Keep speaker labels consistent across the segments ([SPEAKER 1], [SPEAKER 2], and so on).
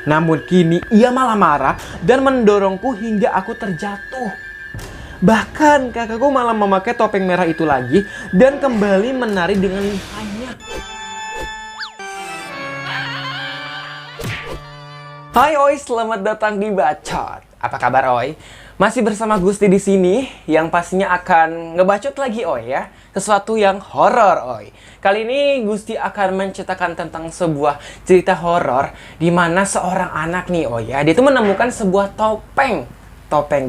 [SPEAKER 1] Namun kini ia malah marah dan mendorongku hingga aku terjatuh. Bahkan kakakku malah memakai topeng merah itu lagi dan kembali menari dengan lihainya. Hai Oi, selamat datang di Bacot. Apa kabar Oi? Masih bersama Gusti di sini yang pastinya akan ngebacot lagi Oi ya. Sesuatu yang horor Oi. Kali ini Gusti akan menceritakan tentang sebuah cerita horor di mana seorang anak nih Oi ya, dia tuh menemukan sebuah topeng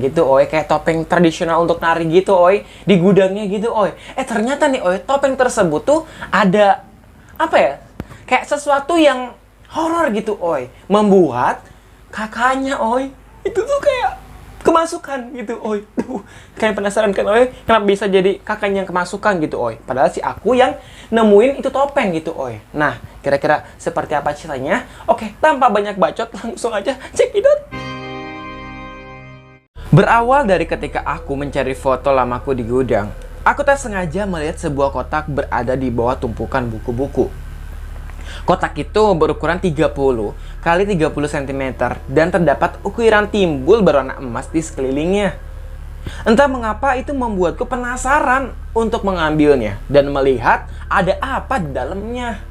[SPEAKER 1] gitu Oi, kayak topeng tradisional untuk nari gitu Oi, di gudangnya gitu Oi. Ternyata nih Oi, topeng tersebut tuh ada apa ya? Kayak sesuatu yang horor gitu Oi, membuat kakaknya Oi itu tuh kayak kemasukan gitu Oi. Kayak penasaran kan Oi, kenapa bisa jadi kakaknya yang kemasukan gitu Oi. Padahal si aku yang nemuin itu topeng gitu Oi. Nah, kira-kira seperti apa ceritanya? Oke, tanpa banyak bacot langsung aja cek it out. Berawal dari ketika aku mencari foto lamaku di gudang, aku tak sengaja melihat sebuah kotak berada di bawah tumpukan buku-buku. Kotak itu berukuran 30 kali 30 cm dan terdapat ukiran timbul berwarna emas di sekelilingnya. Entah mengapa itu membuatku penasaran untuk mengambilnya dan melihat ada apa di dalamnya.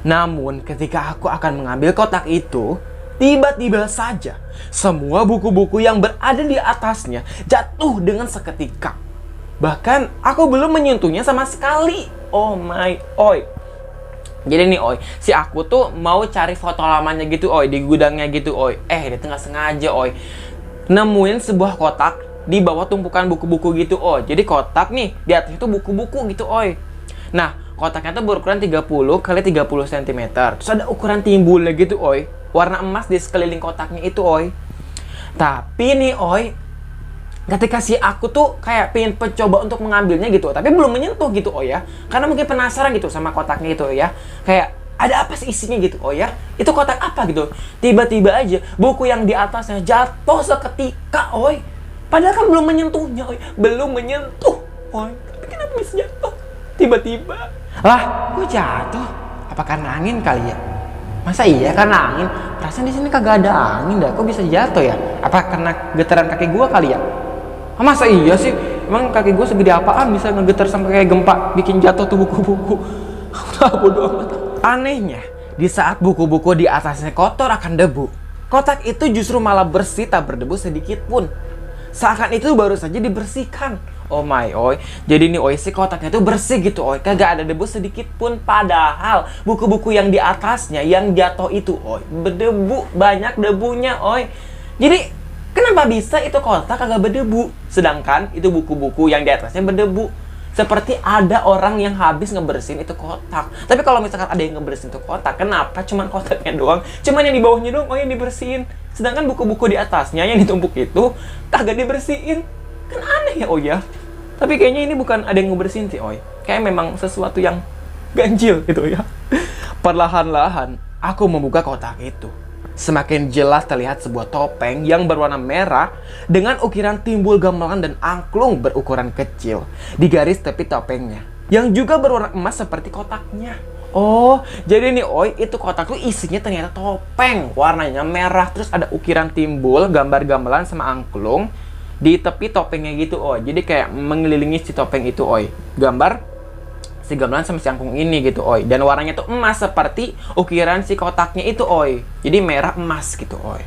[SPEAKER 1] Namun ketika aku akan mengambil kotak itu, tiba-tiba saja semua buku-buku yang berada di atasnya jatuh dengan seketika. Bahkan aku belum menyentuhnya sama sekali. Oh my Oi. Jadi nih Oi, si aku tuh mau cari foto lamanya gitu Oi, di gudangnya gitu Oi. Dia nggak sengaja Oi nemuin sebuah kotak di bawah tumpukan buku-buku gitu Oi. Jadi kotak nih, di atas itu buku-buku gitu Oi. Nah, kotaknya tuh berukuran 30 kali 30 cm. Terus ada ukuran timbulnya gitu Oi, warna emas di sekeliling kotaknya itu Oi. Tapi nih Oi, ketika si aku tuh kayak pengen mencoba untuk mengambilnya gitu, tapi belum menyentuh gitu Oi ya, karena mungkin penasaran gitu sama kotaknya itu ya. Kayak ada apa sih isinya gitu Oi ya, itu kotak apa gitu. Tiba-tiba aja buku yang di atasnya jatuh seketika Oi. Padahal kan belum menyentuhnya Oi, belum menyentuh Oi. Tapi kenapa bisa jatuh tiba-tiba? Lah, kok jatuh? Apa karena angin kali ya? Masa iya karena angin? Perasaan di sini kagak ada angin dah. Kok bisa jatuh ya? Apa karena getaran kaki gua kali ya? Masa iya sih? Emang kaki gua segede apaan bisa ngegetar sampai kayak gempa bikin jatuh tuh buku-buku? Bodoh amat. Anehnya, di saat buku-buku di atasnya kotor akan debu, kotak itu justru malah bersih, tak berdebu sedikit pun. Seakan itu baru saja dibersihkan. Oh my Oi, jadi nih Oi, si kotaknya tuh bersih gitu Oi, kagak ada debu sedikit pun. Padahal buku-buku yang di atasnya yang jatuh itu Oi berdebu, banyak debunya Oi. Jadi kenapa bisa itu kotak kagak berdebu, sedangkan itu buku-buku yang di atasnya berdebu? Seperti ada orang yang habis ngebersihin itu kotak. Tapi kalau misalkan ada yang ngebersihin itu kotak, kenapa cuman kotaknya doang, cuman yang di bawahnya doang yang dibersihin, sedangkan buku-buku di atasnya yang ditumpuk itu kagak dibersihin? Kan aneh ya Oi ya. Tapi kayaknya ini bukan ada yang ngebersihin sih Oi, kayak memang sesuatu yang ganjil gitu ya. Perlahan-lahan aku membuka kotak itu. Semakin jelas terlihat sebuah topeng yang berwarna merah dengan ukiran timbul gamelan dan angklung berukuran kecil di garis tepi topengnya, yang juga berwarna emas seperti kotaknya. Oh, jadi nih Oi, itu kotak tuh isinya ternyata topeng, warnanya merah, terus ada ukiran timbul, gambar gamelan sama angklung di tepi topengnya gitu Oi. Jadi kayak mengelilingi si topeng itu Oi, gambar si gamelan sama si angklung ini gitu Oi. Dan warnanya tuh emas seperti ukiran si kotaknya itu Oi. Jadi merah emas gitu Oi.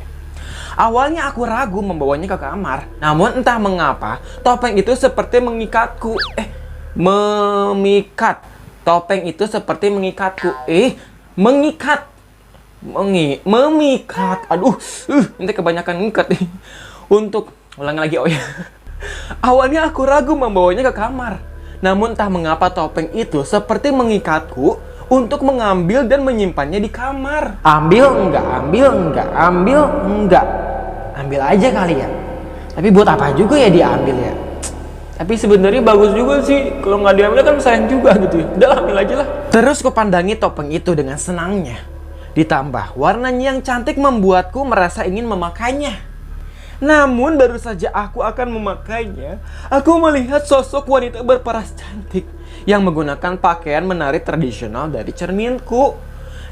[SPEAKER 1] Awalnya aku ragu membawanya ke kamar, namun entah mengapa topeng itu seperti mengikatku. Memikat. Topeng itu seperti mengikatku. Mengikat. Memikat. Aduh, nanti kebanyakan ngikat nih. Untuk ulang lagi Oi. Awalnya aku ragu membawanya ke kamar, namun entah mengapa topeng itu seperti mengikatku untuk mengambil dan menyimpannya di kamar. Ambil enggak, ambil enggak, ambil enggak. Ambil aja kali ya. Tapi buat apa juga ya diambil ya? Tapi sebenarnya bagus juga sih. Kalau nggak diambil kan sayang juga gitu ya. Udah ambil aja lah. Terus kupandangi topeng itu dengan senangnya. Ditambah warnanya yang cantik membuatku merasa ingin memakainya. Namun baru saja aku akan memakainya, aku melihat sosok wanita berparas cantik yang menggunakan pakaian menari tradisional dari cerminku.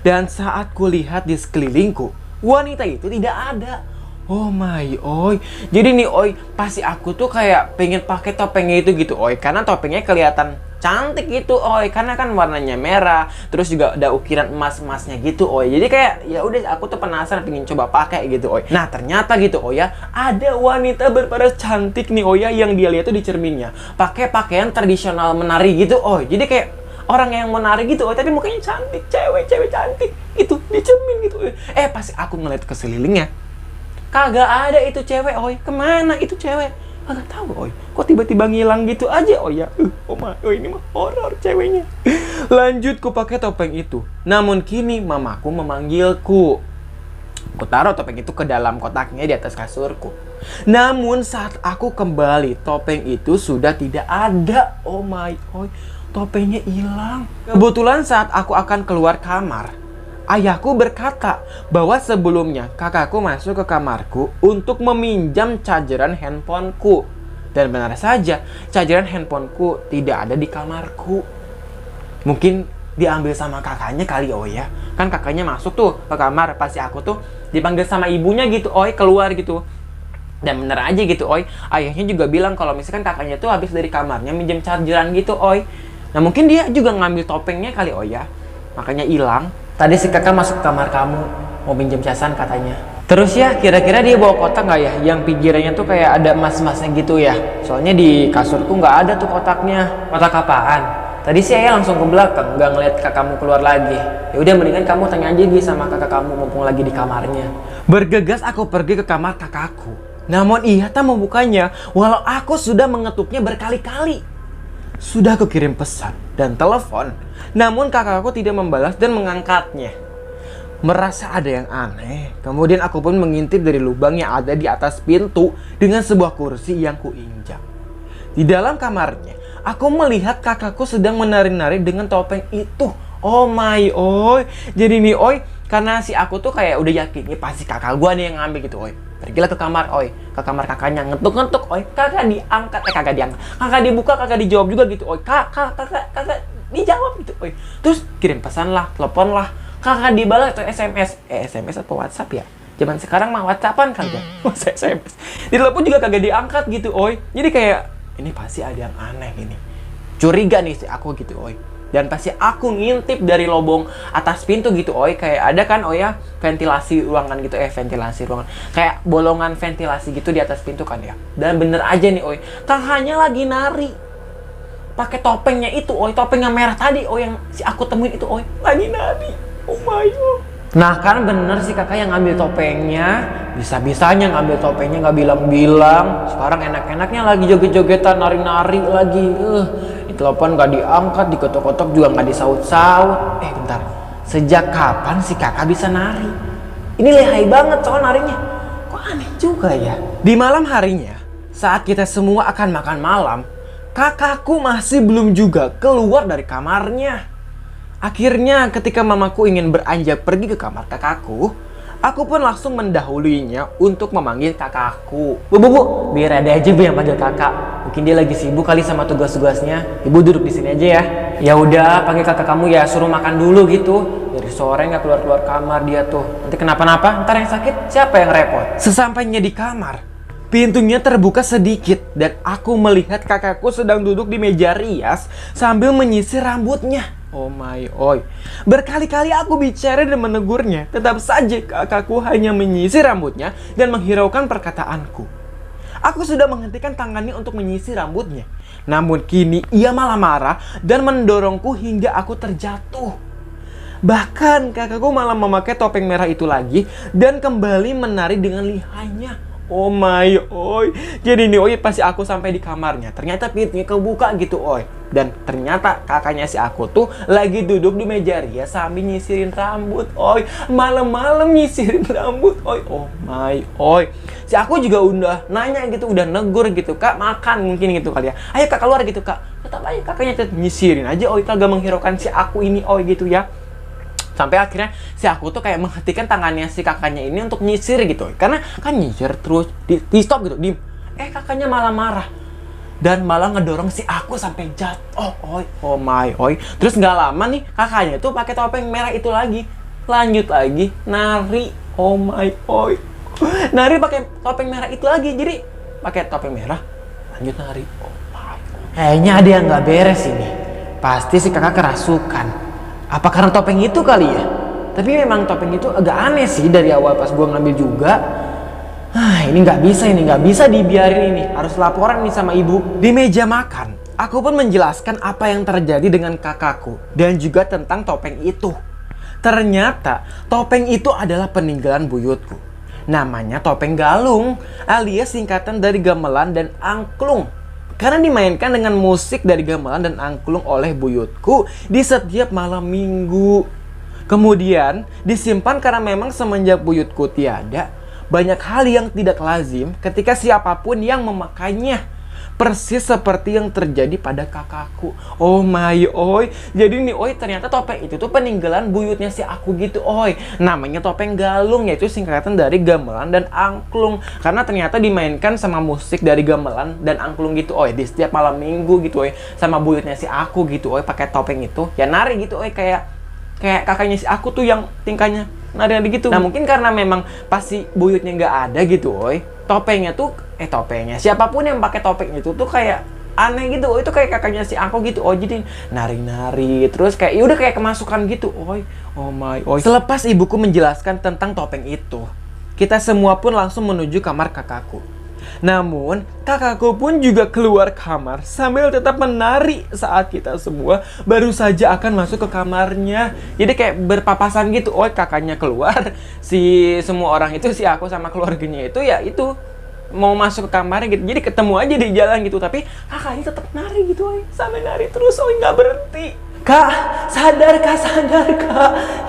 [SPEAKER 1] Dan saat kulihat di sekelilingku, wanita itu tidak ada. Oh my oi. Jadi nih oi, pasti aku tuh kayak pengen pakai topengnya itu gitu oi, karena topengnya kelihatan cantik gitu oi, karena kan warnanya merah, terus juga ada ukiran emas-emasnya gitu oi. Jadi kayak ya udah aku tuh penasaran pengen coba pakai gitu oi. Nah, ternyata gitu oi ya, ada wanita berparas cantik nih oi ya, yang dia lihat tuh di cerminnya pakai pakaian tradisional menari gitu oi. Jadi kayak orang yang menari gitu oi, tapi mukanya cantik, cewek cantik itu di cermin gitu oi. Pasti aku ngeliat ke sekelilingnya, kagak ada itu cewek oi. Kemana itu cewek? Kagak tahu oi. Kok tiba-tiba ngilang gitu aja oi ya. Ini mah horor ceweknya. Lanjut ku pakai topeng itu. Namun kini mamaku memanggilku. Ku taruh topeng itu ke dalam kotaknya di atas kasurku. Namun saat aku kembali, topeng itu sudah tidak ada. Oh my oi. Topengnya hilang. Kebetulan saat aku akan keluar kamar, ayahku berkata bahwa sebelumnya kakakku masuk ke kamarku untuk meminjam chargeran handphoneku. Dan benar saja, chargeran handphoneku tidak ada di kamarku. Mungkin diambil sama kakaknya kali oi ya. Kan kakaknya masuk tuh ke kamar, pasti aku tuh dipanggil sama ibunya gitu oi, keluar gitu. Dan bener aja gitu oi, ayahnya juga bilang kalau misalkan kakaknya tuh habis dari kamarnya minjem chargeran gitu oi. Nah mungkin dia juga ngambil topengnya kali oi ya, makanya hilang. Tadi si kakak masuk ke kamar kamu, mau pinjam casan katanya. Terus ya, kira-kira dia bawa kotak nggak ya? Yang pinggirannya tuh kayak ada emas-emasnya gitu ya. Soalnya di kasurku nggak ada tuh kotaknya. Kotak apaan? Tadi sih ayah langsung ke belakang, nggak ngeliat kakakmu keluar lagi. Ya udah, mendingan kamu tanya aja dia sama kakak kamu mumpung lagi di kamarnya. Bergegas aku pergi ke kamar kakakku. Namun ia tak membukanya, walau aku sudah mengetuknya berkali-kali. Sudah aku kirim pesan dan telepon, namun kakakku tidak membalas dan mengangkatnya. Merasa ada yang aneh, kemudian aku pun mengintip dari lubang yang ada di atas pintu dengan sebuah kursi yang kuinjak. Di dalam kamarnya, aku melihat kakakku sedang menari-nari dengan topeng itu. Oh my oi. Jadi nih oi, karena si aku tuh kayak udah yakin ini pasti kakak gua nih yang ngambil gitu oi. Pergilah ke kamar oi, ke kamar kakaknya, ngetuk-ngetuk oi, kakak diangkat, kagak diangkat, kakak dibuka, kakak dijawab juga gitu oi, kakak dijawab gitu oi. Terus kirim pesan lah, telepon lah, kakak dibalas atau SMS, SMS atau WhatsApp ya. Zaman sekarang mah WhatsAppan kagak, masa SMS. Di telepon juga kagak diangkat gitu oi. Jadi kayak ini pasti ada yang aneh ini. Curiga nih si aku gitu oi. Dan pasti aku ngintip dari lubang atas pintu gitu oi, kayak ada kan oi ya ventilasi ruangan gitu, ventilasi ruangan kayak bolongan ventilasi gitu di atas pintu kan ya. Dan bener aja nih oi, kakaknya lagi nari pakai topengnya itu oi, topeng yang merah tadi oi yang si aku temuin itu oi, lagi nari. Oh my god. Nah kan bener sih kakak yang ngambil topengnya, bisa-bisanya ngambil topengnya nggak bilang-bilang. Sekarang enak-enaknya lagi joget-jogetan, nari-nari lagi. Telepon gak diangkat, diketok-ketok juga gak disaut-saut. Bentar, sejak kapan si kakak bisa nari? Ini lihai banget soal narinya. Kok aneh juga ya? Di malam harinya, saat kita semua akan makan malam, kakakku masih belum juga keluar dari kamarnya. Akhirnya ketika mamaku ingin beranjak pergi ke kamar kakakku, aku pun langsung mendahulinya untuk memanggil kakakku. Bu, biar ada aja bu yang panggil kakak. Mungkin dia lagi sibuk kali sama tugas-tugasnya. Ibu duduk di sini aja ya. Ya udah, panggil kakak kamu ya, suruh makan dulu gitu. Dari sore nggak keluar-keluar kamar dia tuh. Nanti kenapa-napa, ntar yang sakit siapa yang repot? Sesampainya di kamar, pintunya terbuka sedikit dan aku melihat kakakku sedang duduk di meja rias sambil menyisir rambutnya. Oh my oi. Berkali-kali aku bicara dan menegurnya, tetap saja kakakku hanya menyisir rambutnya dan menghiraukan perkataanku. Aku sudah menghentikan tangannya untuk menyisir rambutnya. Namun kini ia malah marah dan mendorongku hingga aku terjatuh. Bahkan kakakku malah memakai topeng merah itu lagi dan kembali menari dengan lihainya. Oh my oi. Jadi nih oi, pasti aku sampai di kamarnya, ternyata pintunya kebuka gitu oi. Dan ternyata kakaknya si aku tuh lagi duduk di meja rias sambil nyisirin rambut oi. Malam-malam nyisirin rambut oi. Oh my oi. Si aku juga udah nanya gitu, udah negur gitu, kak makan mungkin gitu kali ya. Ayo kak keluar gitu kak. Tetap aja kakaknya tetap nyisirin aja oi, kagak menghiraukan si aku ini oi gitu ya. Sampai akhirnya si aku tuh kayak menghentikan tangannya si kakaknya ini untuk nyisir gitu. Karena kan nyisir terus di stop gitu, diem. Kakaknya malah marah dan malah ngedorong si aku sampai jatuh. Oh my oi. Terus nggak lama nih kakaknya tuh pakai topeng merah itu lagi, lanjut lagi nari. Oh my oi. Nari pakai topeng merah itu lagi. Jadi pakai topeng merah, lanjut nari. Oh my. Kayaknya ada yang nggak beres ini. Pasti si kakak kerasukan. Apa karena topeng itu kali ya? Tapi memang topeng itu agak aneh sih dari awal pas gua ngambil juga. Ini nggak bisa dibiarin ini. Harus laporan nih sama ibu. Di meja makan, aku pun menjelaskan apa yang terjadi dengan kakakku dan juga tentang topeng itu. Ternyata topeng itu adalah peninggalan buyutku. Namanya topeng galung, alias singkatan dari gamelan dan angklung. Karena dimainkan dengan musik dari gamelan dan angklung oleh buyutku di setiap malam minggu. Kemudian disimpan karena memang semenjak buyutku tiada, banyak hal yang tidak lazim ketika siapapun yang memakainya. Persis seperti yang terjadi pada kakakku. Oh my oi. Jadi nih oi, ternyata topeng itu tuh peninggalan buyutnya si aku gitu oi. Namanya topeng galung, yaitu singkatan dari gamelan dan angklung. Karena ternyata dimainkan sama musik dari gamelan dan angklung gitu oi. Di setiap malam minggu gitu oi. Sama buyutnya si aku gitu oi, pakai topeng itu. Ya nari gitu oi, kayak kakaknya si aku tuh yang tingkahnya nari-nari gitu. Nah mungkin karena memang pasti buyutnya nggak ada gitu oi. Topengnya siapapun yang pakai topeng itu tuh kayak aneh gitu. Oh, itu kayak kakaknya si aku gitu. Oh, jadi nari-nari terus kayak ya udah kayak kemasukan gitu. Oh my. Selepas ibuku menjelaskan tentang topeng itu, kita semua pun langsung menuju kamar kakakku. Namun, kakakku pun juga keluar kamar sambil tetap menari saat kita semua baru saja akan masuk ke kamarnya. Jadi kayak berpapasan gitu. Oh, kakaknya keluar, si semua orang itu, si aku sama keluarganya itu ya itu mau masuk ke kamarnya gitu. Jadi ketemu aja di jalan gitu. Tapi kakaknya tetap nari gitu, sampai nari terus, nggak berhenti. Kak, sadar kak.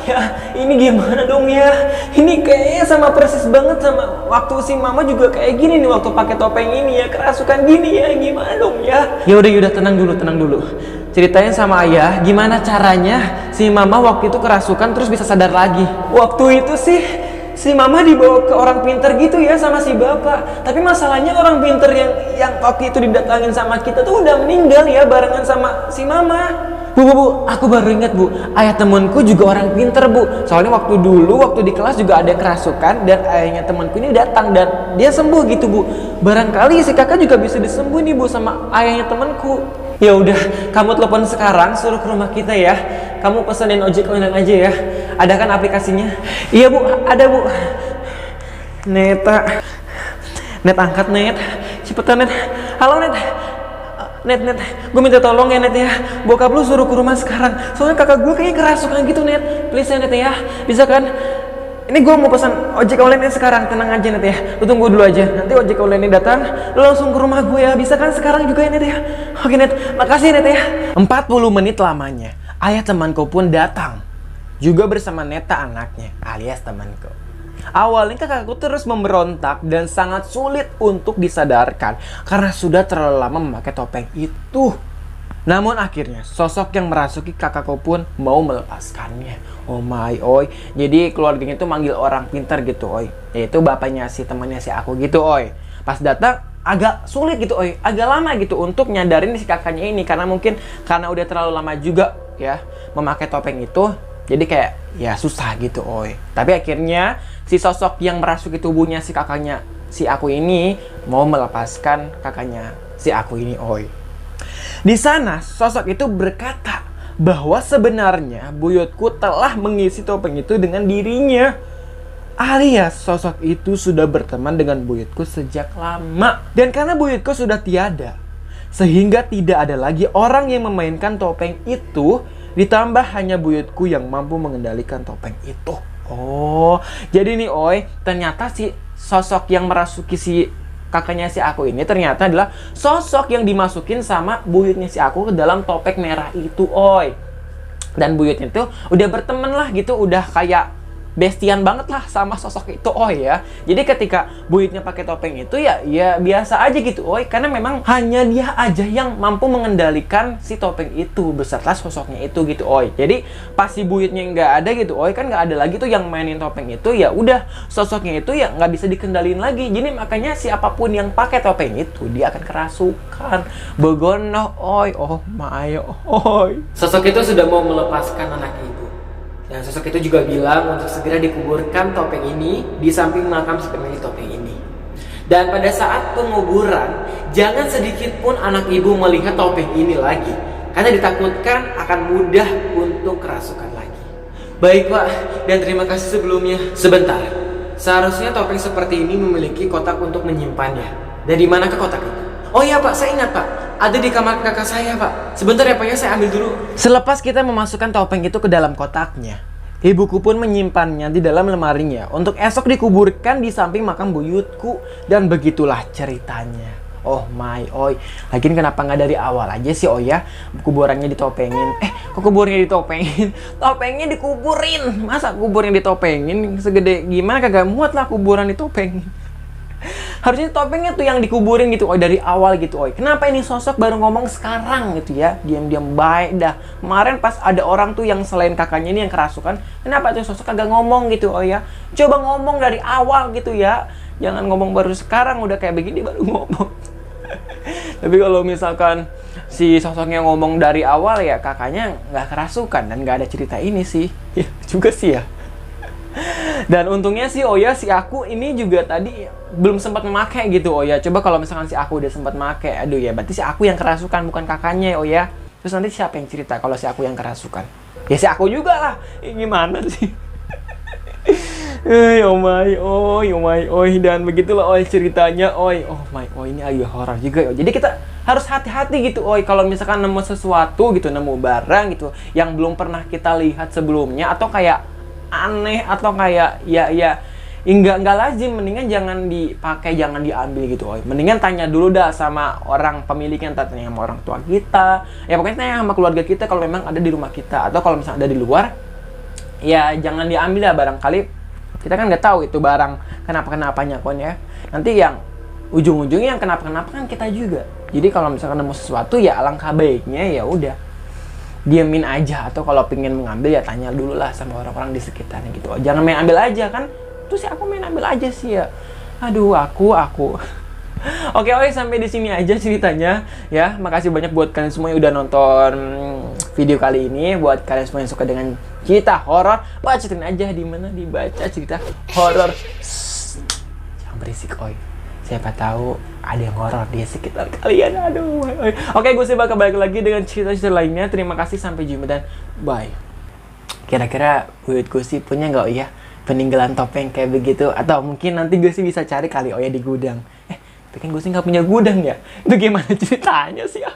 [SPEAKER 1] Ya, ini gimana dong ya? Ini kayaknya sama persis banget sama waktu si mama juga kayak gini nih waktu pakai topeng ini ya, kerasukan gini ya. Gimana dong ya? Ya udah tenang dulu. Ceritain sama ayah gimana caranya si mama waktu itu kerasukan terus bisa sadar lagi. Waktu itu sih si mama dibawa ke orang pinter gitu ya sama si bapak. Tapi masalahnya orang pinter yang waktu itu didatangin sama kita tuh udah meninggal ya barengan sama si mama. Bu, aku baru ingat bu, ayah temanku juga orang pinter bu. Soalnya waktu di kelas juga ada kerasukan dan ayahnya temanku ini datang dan dia sembuh gitu bu. Barangkali si kakak juga bisa disembuh nih bu sama ayahnya temanku. Ya udah, kamu telepon sekarang suruh ke rumah kita ya. Kamu pesenin ojek online aja ya. Ada kan aplikasinya? Iya bu, ada bu. Net angkat Net, cepetan Net. Halo Net. Net, gue minta tolong ya Net ya. Bokap lu suruh ke rumah sekarang. Soalnya kakak gue kayaknya kerasukan gitu Net. Please ya Net ya. Bisa kan? Ini gue mau pesan ojek online sekarang. Tenang aja Net ya. Lu tunggu dulu aja. Nanti ojek online datang, lu langsung ke rumah gue ya. Bisa kan sekarang juga ya Net ya. Oke Net, makasih Net ya. 40 menit lamanya, ayah temanku pun datang. Juga bersama Neta anaknya, alias temanku. Awalnya kakakku terus memberontak dan sangat sulit untuk disadarkan karena sudah terlalu lama memakai topeng itu. Namun akhirnya sosok yang merasuki kakakku pun mau melepaskannya. Oh my oi. Jadi keluarganya itu manggil orang pintar gitu oi. Yaitu bapaknya si temannya si aku gitu oi. Pas datang agak sulit gitu oi. Agak lama gitu untuk nyadarin si kakaknya ini karena mungkin karena udah terlalu lama juga ya memakai topeng itu. Jadi kayak ya susah gitu oi. Tapi akhirnya si sosok yang merasuki tubuhnya si kakaknya si aku ini mau melepaskan kakaknya si aku ini oi. Di sana sosok itu berkata bahwa sebenarnya buyutku telah mengisi topeng itu dengan dirinya. Alias sosok itu sudah berteman dengan buyutku sejak lama. Dan karena buyutku sudah tiada, sehingga tidak ada lagi orang yang memainkan topeng itu. Ditambah hanya buyutku yang mampu mengendalikan topeng itu. Oh, jadi nih oi, ternyata si sosok yang merasuki si kakaknya si aku ini ternyata adalah sosok yang dimasukin sama buyutnya si aku ke dalam topeng merah itu oi. Dan buyutnya itu udah berteman lah gitu, udah kayak bestian banget lah sama sosok itu oi ya. Jadi ketika buyutnya pakai topeng itu ya biasa aja gitu oi, karena memang hanya dia aja yang mampu mengendalikan si topeng itu beserta sosoknya itu gitu oi. Jadi pas si buyutnya nggak ada gitu oi, kan nggak ada lagi tuh yang mainin topeng itu, ya udah sosoknya itu ya nggak bisa dikendalin lagi. Jadi makanya siapapun yang pakai topeng itu dia akan kerasukan begono oi. Oh my oi. Sosok itu sudah mau melepaskan anak ibu.
[SPEAKER 2] Dan sosok itu juga bilang untuk segera dikuburkan topeng ini di samping makam si pemilik topeng ini. Dan pada saat penguburan, jangan sedikit pun anak ibu melihat topeng ini lagi, karena ditakutkan akan mudah untuk kerasukan lagi. Baik Pak, dan terima kasih sebelumnya. Sebentar, seharusnya topeng seperti ini memiliki kotak untuk menyimpannya. Dan di manakah kotak itu? Oh iya Pak, saya ingat Pak, ada di kamar kakak saya Pak. Sebentar ya Pak ya, saya ambil dulu.
[SPEAKER 1] Selepas kita memasukkan topeng itu ke dalam kotaknya, ibuku pun menyimpannya di dalam lemarinya untuk esok dikuburkan di samping makam buyutku. Dan begitulah ceritanya. Oh my oi, lagian kenapa nggak dari awal aja sih Oya kuburannya ditopengin? Kok kuburnya ditopengin? Topengnya dikuburin. Masa kuburnya ditopengin? Segede gimana kagak muat lah kuburan ditopengin. Harusnya topengnya tuh yang dikuburin gitu Oi, dari awal gitu Oi. Kenapa ini sosok baru ngomong sekarang gitu ya? Diam-diam baik dah. Kemarin pas ada orang tuh yang selain kakaknya ini yang kerasukan, kenapa tuh sosok kagak ngomong gitu Oi ya? Coba ngomong dari awal gitu ya. Jangan ngomong baru sekarang udah kayak begini baru ngomong. Tapi kalau misalkan si sosoknya ngomong dari awal ya kakaknya nggak kerasukan dan nggak ada cerita ini sih. Ya juga sih ya. Dan untungnya sih Oya si aku ini juga tadi belum sempat memakai gitu Oya. Coba kalau misalkan si aku udah sempat memakai, aduh ya berarti si aku yang kerasukan bukan kakaknya Oya. Terus nanti siapa yang cerita kalau si aku yang kerasukan? Ya si aku juga lah. Gimana sih? Oh my, dan begitulah ceritanya oh my, ini agak horor juga Jadi kita harus hati-hati gitu kalau misalkan nemu sesuatu gitu, nemu barang gitu yang belum pernah kita lihat sebelumnya atau kayak aneh atau kayak nggak lazim, mendingan jangan dipakai, jangan diambil gitu mendingan tanya dulu dah sama orang pemiliknya, tanya sama orang tua kita, ya pokoknya tanya sama keluarga kita kalau memang ada di rumah kita, atau kalau misalnya ada di luar ya jangan diambil lah, barangkali kita kan nggak tahu itu barang kenapa-kenapanya kon ya. Nanti yang ujung-ujungnya yang kenapa-kenapa kan kita juga. Jadi kalau misalkan nemu sesuatu ya alangkah baiknya ya udah diamin aja, atau kalau pengen mengambil ya tanya dulu lah sama orang-orang di sekitarnya gitu. Jangan main ambil aja kan. Terus aku main ambil aja sih ya. Aduh, aku. Oke, sampai di sini aja ceritanya ya. Makasih banyak buat kalian semua yang udah nonton video kali ini. Buat kalian semua yang suka dengan cerita horor, bacain aja di mana dibaca cerita horor. Jangan berisik siapa tahu ada yang horor di sekitar kalian. Aduh. Oke, gue sih bakal balik lagi dengan cerita-cerita lainnya. Terima kasih, sampai jumpa dan bye. Kira-kira buat gue sih punya nggak ya peninggalan topeng kayak begitu? Atau mungkin nanti gue sih bisa cari kali di gudang. Tapi kan gue sih nggak punya gudang ya. Itu gimana ceritanya sih ya?